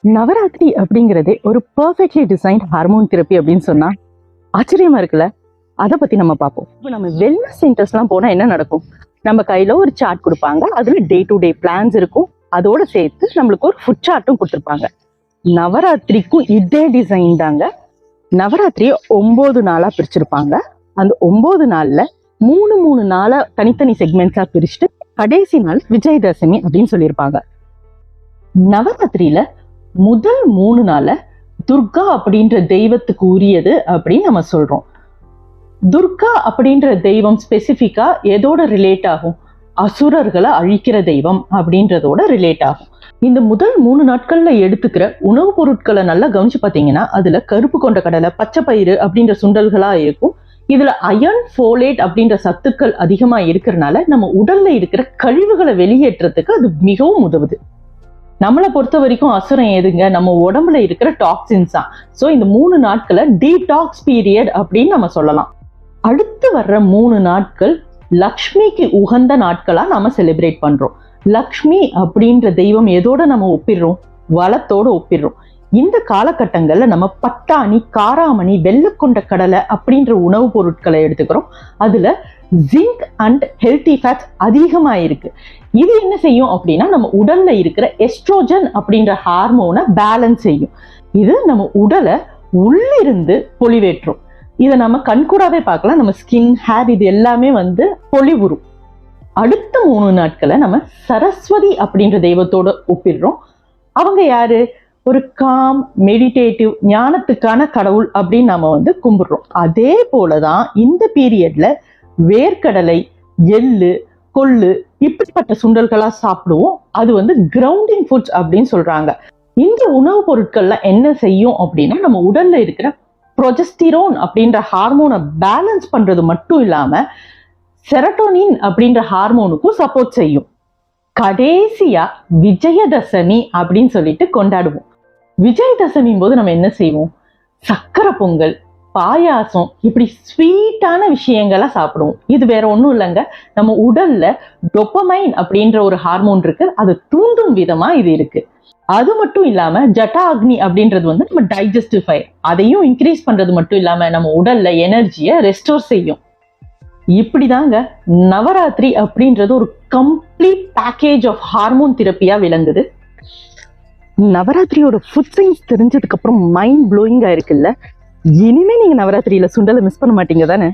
நவராத்திரி அப்படிங்கிறதே ஒரு perfectly design hormone therapy அப்படின்னு சொன்னா ஆச்சரியமா இருக்குல்ல. அதை பத்தி நம்ம பார்ப்போம். இப்போ நம்ம வெல்னஸ் சென்டர்ஸ்லாம் போனா என்ன நடக்கும்? நம்ம கையில ஒரு சார்ட் கொடுப்பாங்க, அதுல டே டு டே பிளான்ஸ் இருக்கும். அதோட சேர்த்து நம்மளுக்கு ஒரு ஃபுட் சார்ட்டும் கொடுத்துருப்பாங்க. நவராத்திரிக்கும் இதே டிசைன் தாங்க. நவராத்திரியை 9 நாளா பிரிச்சிருப்பாங்க. அந்த 9 நாள்ல மூணு நாளா தனித்தனி செக்மெண்ட்ஸா பிரிச்சுட்டு கடைசி நாள் விஜயதசமி அப்படின்னு சொல்லியிருப்பாங்க. நவராத்திரியில முதல் 3 நாள துர்கா அப்படின்ற தெய்வத்துக்கு உரியது அப்படின்னு நம்ம சொல்றோம். துர்கா அப்படின்ற தெய்வம் ஸ்பெசிபிக்கா எதோட ரிலேட் ஆகும்? அசுரர்களை அழிக்கிற தெய்வம் அப்படின்றதோட ரிலேட் ஆகும். இந்த முதல் 3 நாட்கள்ல எடுத்துக்கிற உணவுப் பொருட்களை நல்லா கவனிச்சு பார்த்தீங்கன்னா அதுல கருப்பு கொண்ட கடலை, பச்சை பயிறு அப்படின்ற சுண்டல்களா இருக்கும். இதுல அயர்ன், ஃபோலேட் அப்படின்ற சத்துக்கள் அதிகமா இருக்கிறதுனால நம்ம உடல்ல இருக்கிற கழிவுகளை வெளியேற்றத்துக்கு அது மிகவும் உதவுது. நம்மளை பொறுத்த வரைக்கும் அசுரம் எதுங்க? நம்ம உடம்புல இருக்கிற டாக்ஸின்ஸ் தான். ஸோ இந்த 3 நாட்களை டீடாக்ஸ் பீரியட் அப்படின்னு நம்ம சொல்லலாம். அடுத்து வர்ற 3 நாட்கள் லக்ஷ்மிக்கு உகந்த நாட்களா நம்ம செலிப்ரேட் பண்றோம். லக்ஷ்மி அப்படின்ற தெய்வம் எதோட நம்ம ஒப்பிடுறோம்? வளத்தோட ஒப்பிடுறோம். இந்த காலகட்டங்கள்ல நம்ம பட்டாணி, காராமணி, வெள்ளக்கொண்ட கடலை அப்படின்ற உணவுப் பொருட்களை எடுத்துக்கிறோம். அதுல ஜிங்க் அண்ட் ஹெல்த்தி ஃபேட்ஸ் அதிகமா இருக்கு. இது என்ன செய்யும் அப்படின்னா நம்ம உடல்ல இருக்கிற எஸ்ட்ரோஜன் அப்படின்ற ஹார்மோனை பேலன்ஸ் செய்யும். இது நம்ம உடலை உள்ளிருந்து பொலிவேற்றும். இதை நம்ம கண்கூடாவே பார்க்கலாம். நம்ம ஸ்கின், ஹேர் இது எல்லாமே பொலிவுறும். அடுத்த 3 நாட்களை நம்ம சரஸ்வதி அப்படின்ற தெய்வத்தோட ஒப்பிடுறோம். அவங்க யாரு? ஒரு காம், மெடிடேட்டிவ், ஞானத்துக்கான கடவுள் அப்படின்னு நம்ம கும்பிடுறோம். அதே போலதான் இந்த பீரியட்ல வேர்க்கடலை, எள்ளு, கொள்ளு இப்படிப்பட்ட சுண்டல்களா சாப்பிடுவோம். அது கிரவுண்டிங் ஃபுட்ஸ் அப்படின்னு சொல்றாங்க. இந்த உணவுப் பொருட்கள்ல என்ன செய்யும் அப்படின்னா நம்ம உடல்ல இருக்கிற ப்ரொஜெஸ்டிரோன் அப்படின்ற ஹார்மோனை பேலன்ஸ் பண்றது மட்டும் இல்லாம செரட்டோனின் அப்படின்ற ஹார்மோனுக்கும் சப்போர்ட் செய்யும். கடைசியா விஜயதசமி அப்படின்னு சொல்லிட்டு கொண்டாடுவோம். விஜயதசமி போது நம்ம என்ன செய்வோம்? சக்கரை பொங்கல், பாயாசம், இப்படி ஸ்வீட்டான விஷயங்களை சாப்பிடுவோம். இது வேற ஒன்றும் இல்லைங்க, நம்ம உடல்ல டொப்பமைன் அப்படின்ற ஒரு ஹார்மோன் இருக்கு. அது தூண்டும் விதமா இது இருக்கு. அது மட்டும் இல்லாம ஜட்டா அக்னி அப்படின்றது நம்ம டைஜஸ்டிவ் ஃபயர், அதையும் இன்க்ரீஸ் பண்றது மட்டும் இல்லாம நம்ம உடல்ல எனர்ஜியை ரெஸ்டோர் செய்யும். இப்படிதாங்க நவராத்திரி அப்படின்றது ஒரு கம்ப்ளீட் பேக்கேஜ் ஆஃப் ஹார்மோன் தெரப்பியா விளங்குது. நவராத்திரியோட ஃபுட் சயின்ஸ் தெரிஞ்சதுக்கு அப்புறம் மைண்ட் ப்ளோயிங்கா இருக்குல்ல. இனிமே நீங்க நவராத்திரியில சுண்டலை மிஸ் பண்ண மாட்டீங்க தானே?